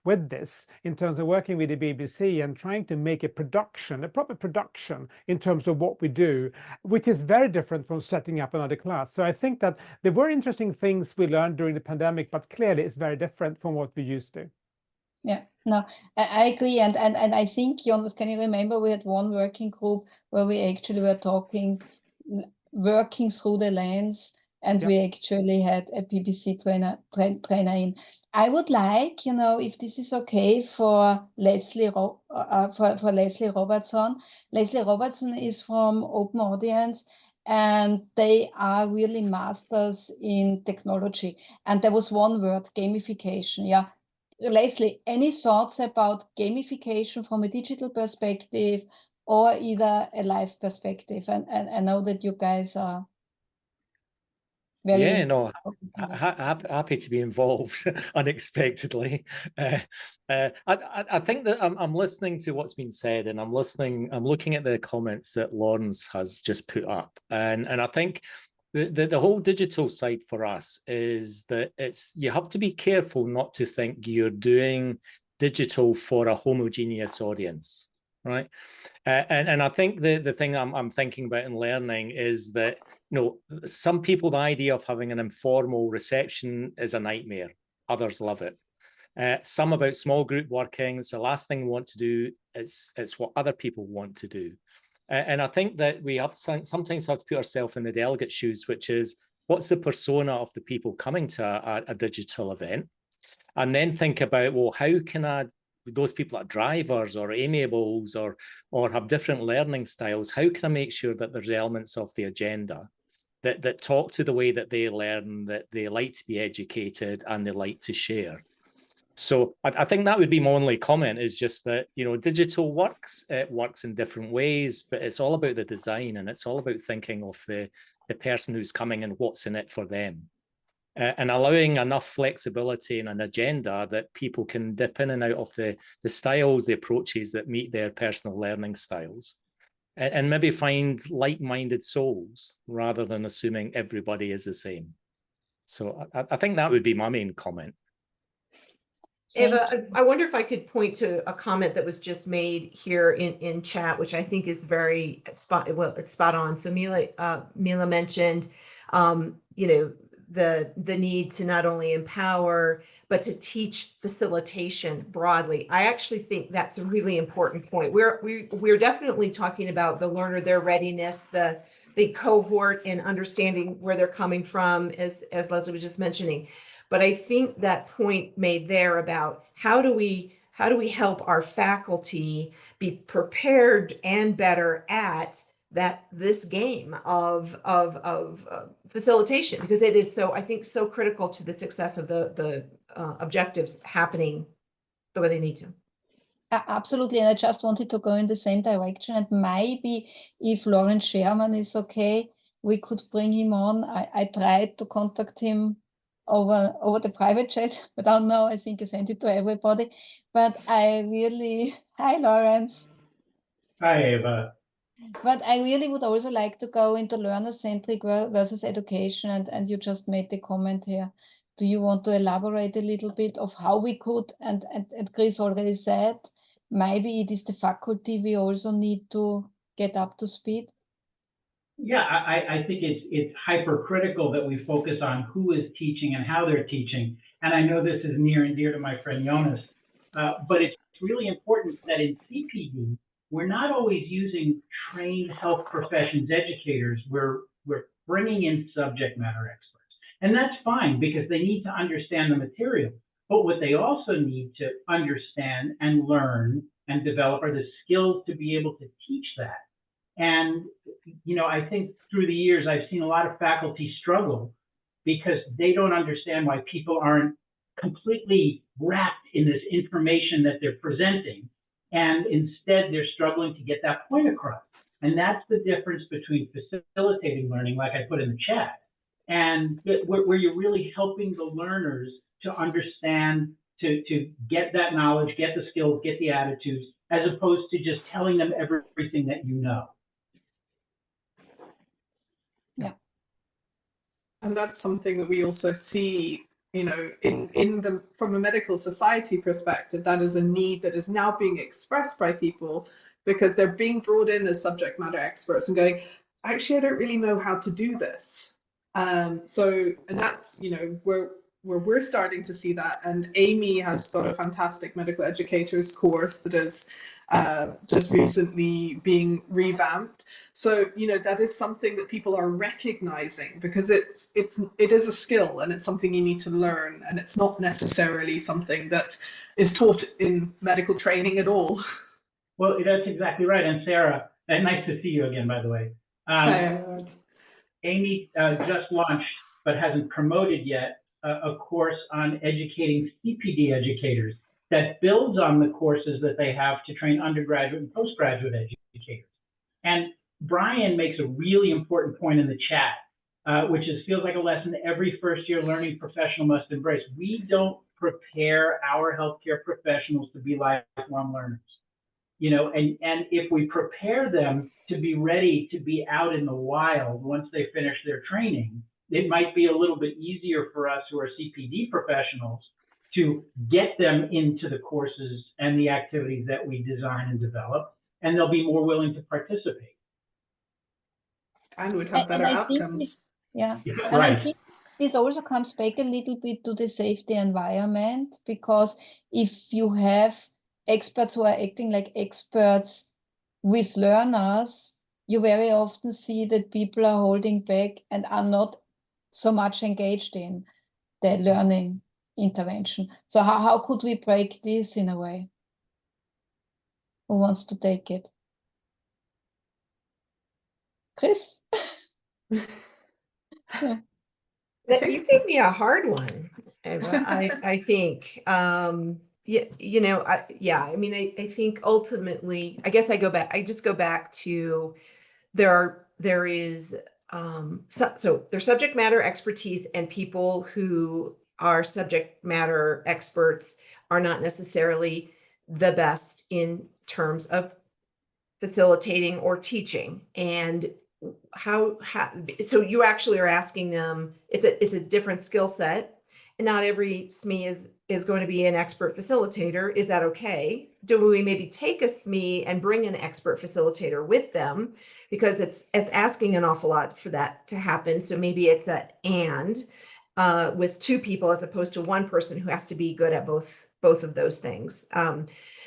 with this in terms of working with the BBC and trying to make a proper production in terms of what we do, which is very different from setting up another class. So I think that there were interesting things we learned during the pandemic, but clearly it's very different from what we used to. Yeah, no, I agree. And I think, Jonas, can you remember we had one working group where we actually were working through the lens, and we actually had a BBC trainer in. I would like, if this is okay for Leslie Robertson. Leslie Robertson is from Open Audience, and they are really masters in technology. And there was one word, gamification. Yeah. Leslie, any thoughts about gamification from a digital perspective or either a live perspective? And I know that you guys are very... Yeah, no, happy to be involved unexpectedly. I think that I'm listening to what's been said, and I'm looking at the comments that Lawrence has just put up, and I think the whole digital side for us is that you have to be careful not to think you're doing digital for a homogeneous audience, right? And I think the thing I'm thinking about in learning is that, some people, the idea of having an informal reception is a nightmare. Others love it. Some about small group working, it's the last thing we want to do. It's what other people want to do. And I think that we sometimes have to put ourselves in the delegate shoes, which is, what's the persona of the people coming to a digital event? And then think about, well, how can those people are drivers or amiables or have different learning styles, how can I make sure that there's elements of the agenda that talk to the way that they learn, that they like to be educated and they like to share? So I think that would be my only comment, is just that, digital works, it works in different ways, but it's all about the design, and it's all about thinking of the person who's coming and what's in it for them. And allowing enough flexibility and an agenda that people can dip in and out of the styles, the approaches that meet their personal learning styles. and maybe find like-minded souls rather than assuming everybody is the same. So I think that would be my main comment. Eva, I wonder if I could point to a comment that was just made here in chat, which I think is very spot on. So Mila mentioned, the need to not only empower, but to teach facilitation broadly. I actually think that's a really important point. We're definitely talking about the learner, their readiness, the cohort, and understanding where they're coming from, as Leslie was just mentioning. But I think that point made there about how do we help our faculty be prepared and better at this game of facilitation, because it is so, I think, so critical to the success of the objectives happening the way they need to. Absolutely, and I just wanted to go in the same direction, and maybe if Lawrence Sherman is okay, we could bring him on. I tried to contact him over the private chat, but I don't know, I think I sent it to everybody. But I really, hi Lawrence. Hi Eva. But I really would also like to go into learner-centric versus education, and you just made the comment here. Do you want to elaborate a little bit of how we could, and Chris already said, maybe it is the faculty we also need to get up to speed? Yeah, I think it's hypercritical that we focus on who is teaching and how they're teaching. And I know this is near and dear to my friend Jonas, but it's really important that in CPD, we're not always using trained health professions educators. We're bringing in subject matter experts. And that's fine because they need to understand the material. But what they also need to understand and learn and develop are the skills to be able to teach that. And, I think through the years, I've seen a lot of faculty struggle because they don't understand why people aren't completely wrapped in this information that they're presenting. And instead, they're struggling to get that point across. And that's the difference between facilitating learning, like I put in the chat, and where you're really helping the learners to understand, to get that knowledge, get the skills, get the attitudes, as opposed to just telling them everything that you know. Yeah. And that's something that we also see, from a medical society perspective, that is a need that is now being expressed by people because they're being brought in as subject matter experts and going, actually, I don't really know how to do this. And that's, where we're starting to see that. And Amy has got a fantastic medical educators course that is just recently being revamped. So, that is something that people are recognizing because it is a skill and it's something you need to learn, and it's not necessarily something that is taught in medical training at all. Well, that's exactly right. And Sarah, nice to see you again, by the way. Amy just launched, but hasn't promoted yet, a course on educating CPD educators that builds on the courses that they have to train undergraduate and postgraduate educators. And Brian makes a really important point in the chat, which feels like a lesson that every first-year learning professional must embrace. We don't prepare our healthcare professionals to be lifelong learners. And if we prepare them to be ready to be out in the wild once they finish their training, it might be a little bit easier for us who are CPD professionals to get them into the courses and the activities that we design and develop, and they'll be more willing to participate. And would have better outcomes. Yeah, and right. I think this also comes back a little bit to the safety environment, because if you have experts who are acting like experts with learners, you very often see that people are holding back and are not so much engaged in the learning intervention. So how could we break this in a way? Who wants to take it? Chris? Yeah. You gave me a hard one, Eva. I think. I think ultimately, I guess I just go back to there is so there's subject matter expertise, and people who are subject matter experts are not necessarily the best in terms of facilitating or teaching, and how so you actually are asking them, it's a different skill set, and not every SME is going to be an expert facilitator. Is that okay? Do we maybe take a SME and bring an expert facilitator with them, because it's asking an awful lot for that to happen? So maybe it's with two people as opposed to one person who has to be good at both of those things.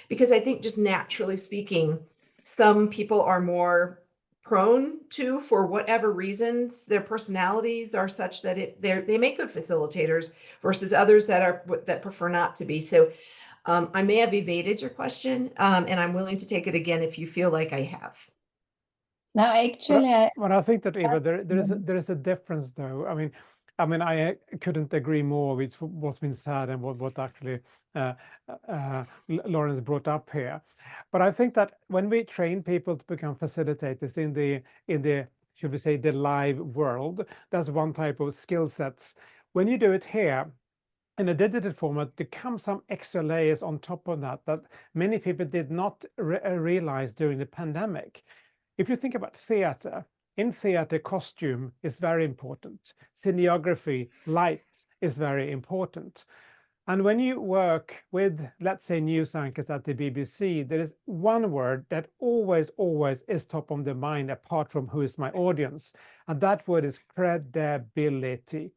Because I think, just naturally speaking, some people are more prone to, for whatever reasons, their personalities are such that they make good facilitators, versus others that prefer not to be. So I may have evaded your question, and I'm willing to take it again if you feel like I have. Now, actually, I think that, Eva, there is a difference, though. I mean, I couldn't agree more with what's been said and what actually Lawrence brought up here. But I think that when we train people to become facilitators in the should we say the live world, that's one type of skill sets. When you do it here in a digital format, there come some extra layers on top of that many people did not realize during the pandemic. If you think about theater, in theater, costume is very important. Scenography, light is very important. And when you work with, let's say, news anchors at the BBC, there is one word that always is top of the mind, apart from who is my audience. And that word is credibility.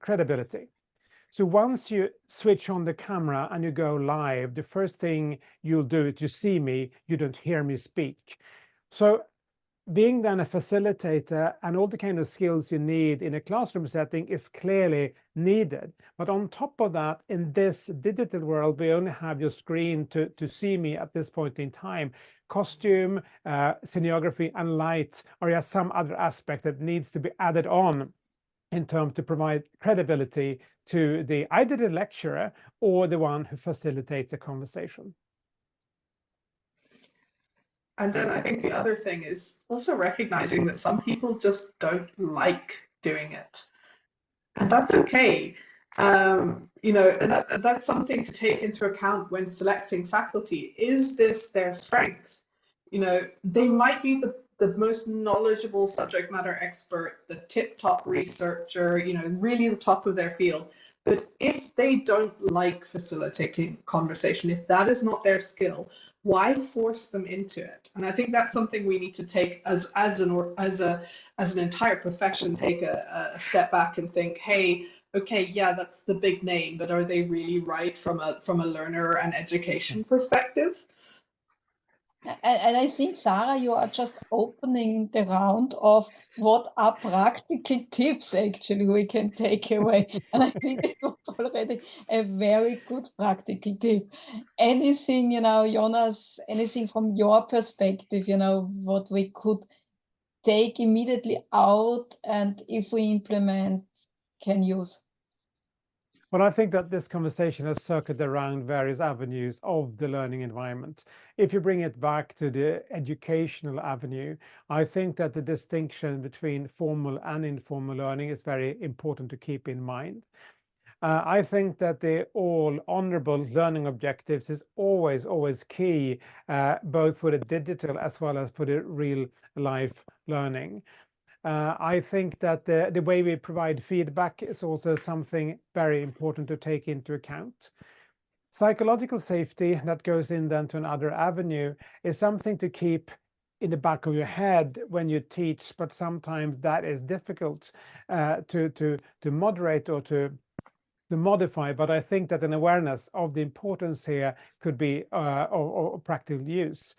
So once you switch on the camera and you go live, the first thing you'll do is you see me, you don't hear me speak. So being then a facilitator and all the kind of skills you need in a classroom setting is clearly needed. But on top of that, in this digital world, we only have your screen to see me at this point in time. Costume, scenography, and light are just some other aspect that needs to be added on in terms to provide credibility to either the lecturer or the one who facilitates a conversation. And then I think the other thing is also recognizing that some people just don't like doing it. And that's okay. You know, and that's something to take into account when selecting faculty. Is this their strength? You know, they might be the most knowledgeable subject matter expert, the tip-top researcher, you know, really the top of their field. But if they don't like facilitating conversation, if that is not their skill, why force them into it? And I think that's something we need to take as an entire profession, take a step back and think, hey, okay, yeah, that's the big name, but are they really right from a learner and education perspective? And I think, Sarah, you are just opening the round of what are practical tips actually we can take away. And I think it was already a very good practical tip. Anything, you know, Jonas, anything from your perspective, you know, what we could take immediately out and if we implement, can use? Well, I think that this conversation has circled around various avenues of the learning environment. If you bring it back to the educational avenue, I think that the distinction between formal and informal learning is very important to keep in mind. I think that the all honorable learning objectives is always key, both for the digital as well as for the real life learning. I think that the way we provide feedback is also something very important to take into account. Psychological safety, that goes in then to another avenue, is something to keep in the back of your head when you teach, but sometimes that is difficult to moderate or to modify. But I think that an awareness of the importance here could be of practical use.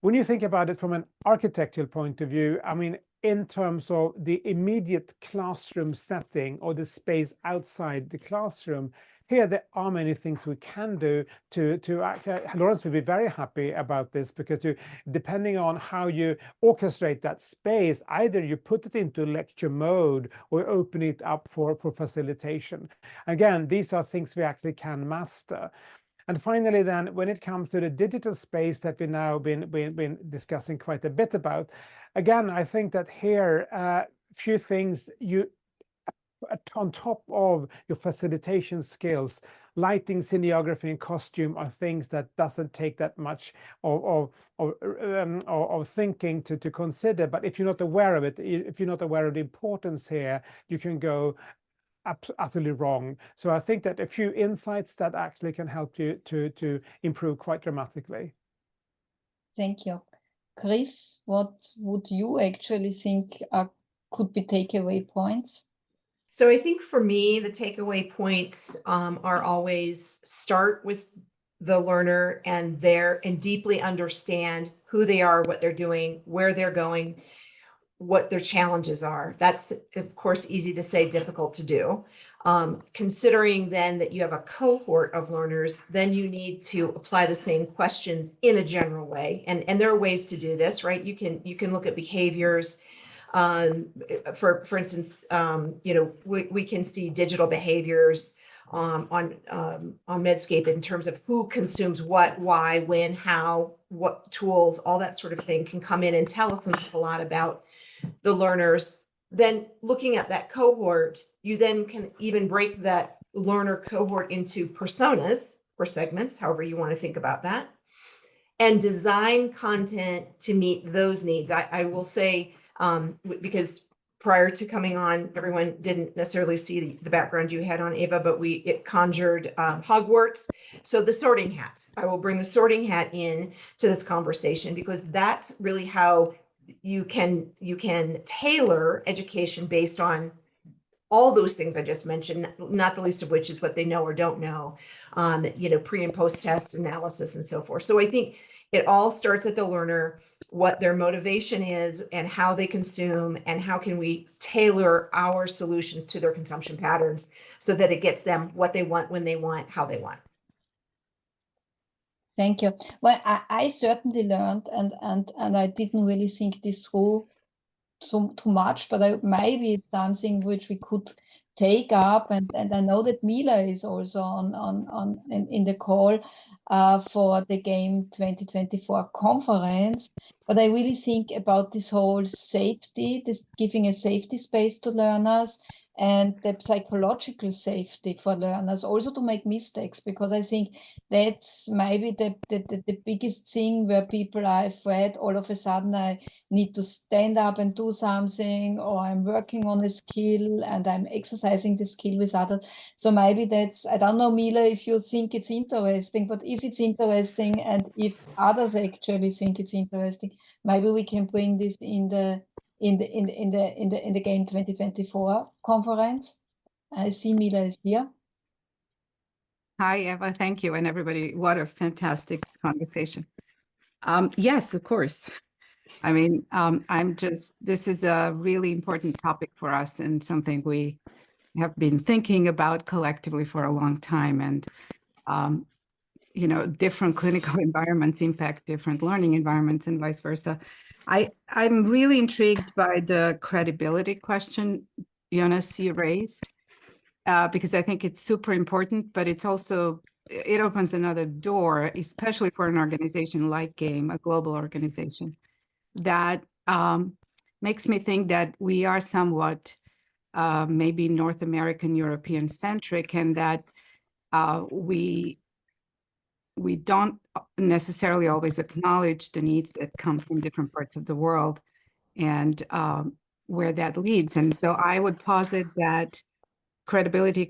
When you think about it from an architectural point of view, I mean, in terms of the immediate classroom setting or the space outside the classroom, here there are many things we can do to actually, Lawrence will be very happy about this, because depending on how you orchestrate that space, either you put it into lecture mode or open it up for facilitation. Again, these are things we actually can master. And finally, then, when it comes to the digital space that we've now been discussing quite a bit about, again, I think that here, few things on top of your facilitation skills. Lighting, scenography, and costume are things that doesn't take that much of thinking to consider. But if you're not aware of it, if you're not aware of the importance here, you can go utterly wrong. So I think that a few insights that actually can help you to improve quite dramatically. Thank you. Chris, what would you actually think could be takeaway points? So I think for me, the takeaway points are always start with the learner and deeply understand who they are, what they're doing, where they're going, what their challenges are. That's, of course, easy to say, difficult to do. Considering then that you have a cohort of learners, then you need to apply the same questions in a general way. And there are ways to do this, right? You can look at behaviors. For instance, we can see digital behaviors on Medscape in terms of who consumes what, why, when, how, what tools, all that sort of thing can come in and tell us a lot about the learners. Then looking at that cohort, you then can even break that learner cohort into personas or segments, however you want to think about that, and design content to meet those needs. I will say, because prior to coming on, everyone didn't necessarily see the background you had on, Eva, but it conjured Hogwarts. So the sorting hat, I will bring the sorting hat in to this conversation, because that's really how you can tailor education based on all those things I just mentioned, not the least of which is what they know or don't know, pre and post test analysis and so forth. So I think it all starts at the learner, what their motivation is and how they consume, and how can we tailor our solutions to their consumption patterns so that it gets them what they want, when they want, how they want. Thank you. Well, I certainly learned, and I didn't really think this through too much, but maybe it's something which we could take up, and I know that Mila is also in the call for the Game 2024 conference. But I really think about this whole safety, this giving a safety space to learners, and the psychological safety for learners, also to make mistakes, because I think that's maybe the biggest thing where people are afraid all of a sudden I need to stand up and do something, or I'm working on a skill and I'm exercising the skill with others. So maybe that's, I don't know, Mila, if you think it's interesting, but if it's interesting and if others actually think it's interesting, maybe we can bring this in the Game 2024 conference. I see Mila is here. Hi, Eva. Thank you. And everybody, what a fantastic conversation. Yes, of course. I mean, this is a really important topic for us, and something we have been thinking about collectively for a long time. And, different clinical environments impact different learning environments and vice versa. I'm really intrigued by the credibility question, Jonas, you raised, because I think it's super important, but it opens another door, especially for an organization like GAME, a global organization, that makes me think that we are somewhat maybe North American, European centric, and that we don't necessarily always acknowledge the needs that come from different parts of the world, and where that leads. And so I would posit that credibility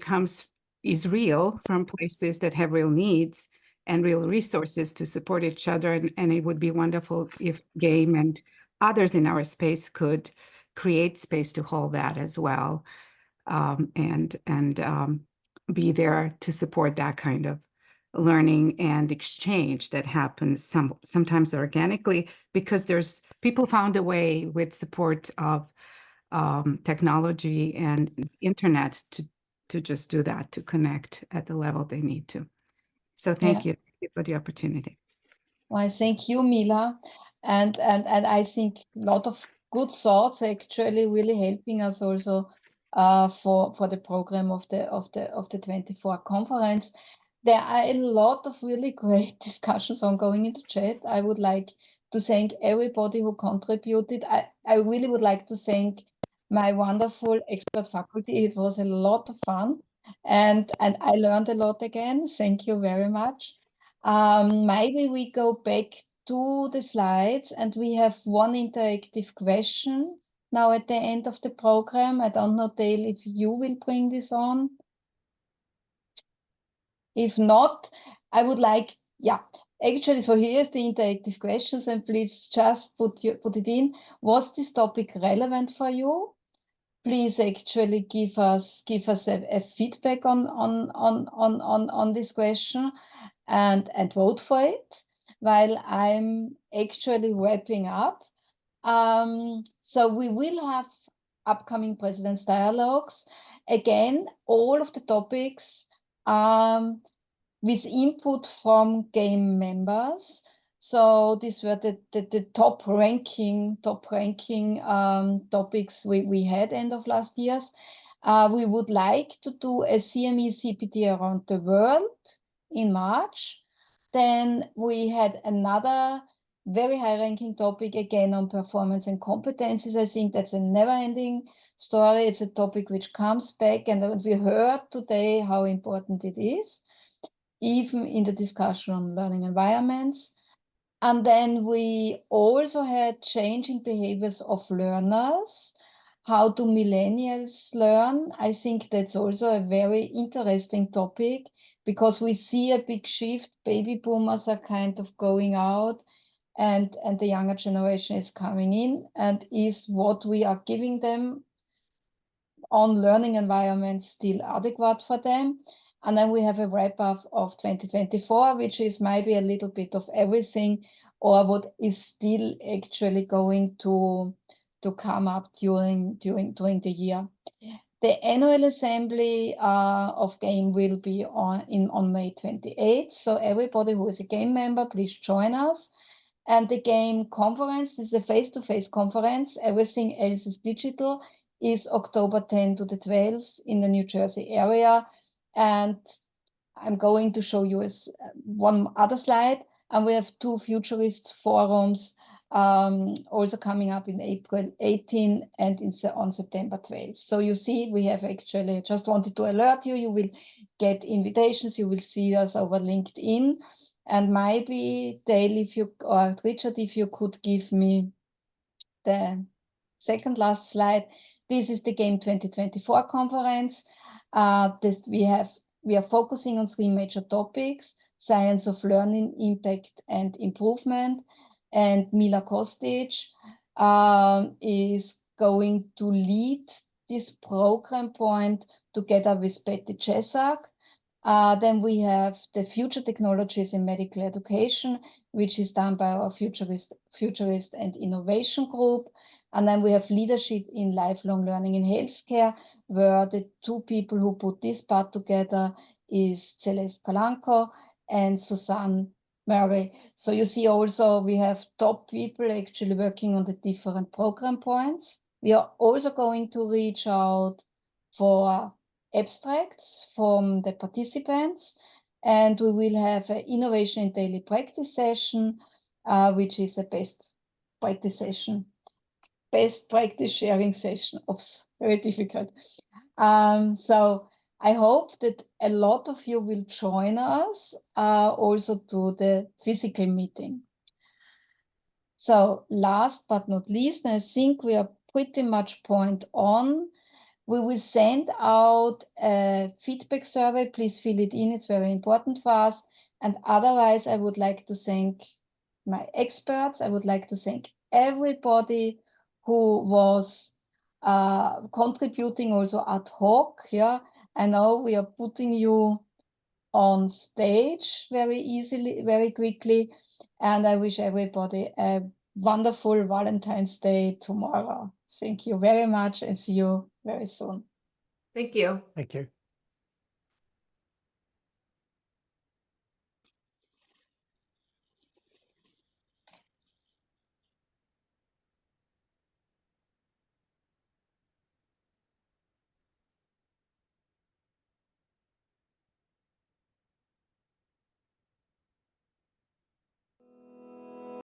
is real from places that have real needs and real resources to support each other. And it would be wonderful if GAME and others in our space could create space to hold that as well, and be there to support that kind of learning and exchange that happens sometimes organically, because there's people found a way with support of technology and internet to just do that, to connect at the level they need to. So thank you for the opportunity. Well, thank you, Mila. And I think a lot of good thoughts actually really helping us also for the program of the 24 conference. There are a lot of really great discussions ongoing in the chat. I would like to thank everybody who contributed. I really would like to thank my wonderful expert faculty. It was a lot of fun, and I learned a lot again. Thank you very much. Maybe we go back to the slides, and we have one interactive question now at the end of the program. I don't know, Dale, if you will bring this on. If not, I would like, yeah, actually, so here's the interactive questions, and please just put it in. Was this topic relevant for you? Please actually give us a feedback on this question and vote for it while I'm actually wrapping up. So we will have upcoming President's Dialogues. Again, all of the topics with input from game members. So these were the top ranking topics we had end of last year. We would like to do a CME CPD around the world in March. Then we had another very high-ranking topic again on performance and competencies. I think that's a never-ending story. It's a topic which comes back, and we heard today how important it is, even in the discussion on learning environments. And then we also had changing behaviors of learners. How do millennials learn? I think that's also a very interesting topic, because we see a big shift. Baby boomers are kind of going out, and the younger generation is coming in, and is what we are giving them on learning environments still adequate for them? And then we have a wrap up of 2024, which is maybe a little bit of everything, or what is still actually going to come up during the year. The annual assembly of GAME will be on May 28th. So everybody who is a GAME member, please join us. And the GAME conference, this is a face-to-face conference. Everything else is digital, is October 10 to the 12th in the New Jersey area. And I'm going to show you one other slide. And we have 2 futurist forums also coming up in April 18 and on September 12. So you see, we have actually just wanted to alert you. You will get invitations. You will see us over LinkedIn. And maybe Dale, or Richard, if you could give me the second last slide. This is the GAME 2024 conference. We are focusing on 3 major topics: science of learning, impact and improvement. And Mila Kostic is going to lead this program point together with Betty Chesak. Then we have the future technologies in medical education, which is done by our futurist and innovation group. And then we have leadership in lifelong learning in healthcare, where the 2 people who put this part together is Celeste Kalanko and Susanne Murray. So you see also we have top people actually working on the different program points. We are also going to reach out for abstracts from the participants, and we will have an innovation in daily practice session, which is a best practice sharing session. Oops, very difficult. So I hope that a lot of you will join us also to the physical meeting. So last but not least, I think we are pretty much point on. We will send out a feedback survey. Please fill it in. It's very important for us. And otherwise, I would like to thank my experts. I would like to thank everybody who was contributing also ad hoc. Yeah, I know we are putting you on stage very easily, very quickly. And I wish everybody a wonderful Valentine's Day tomorrow. Thank you very much, and see you very soon. Thank you. Thank you.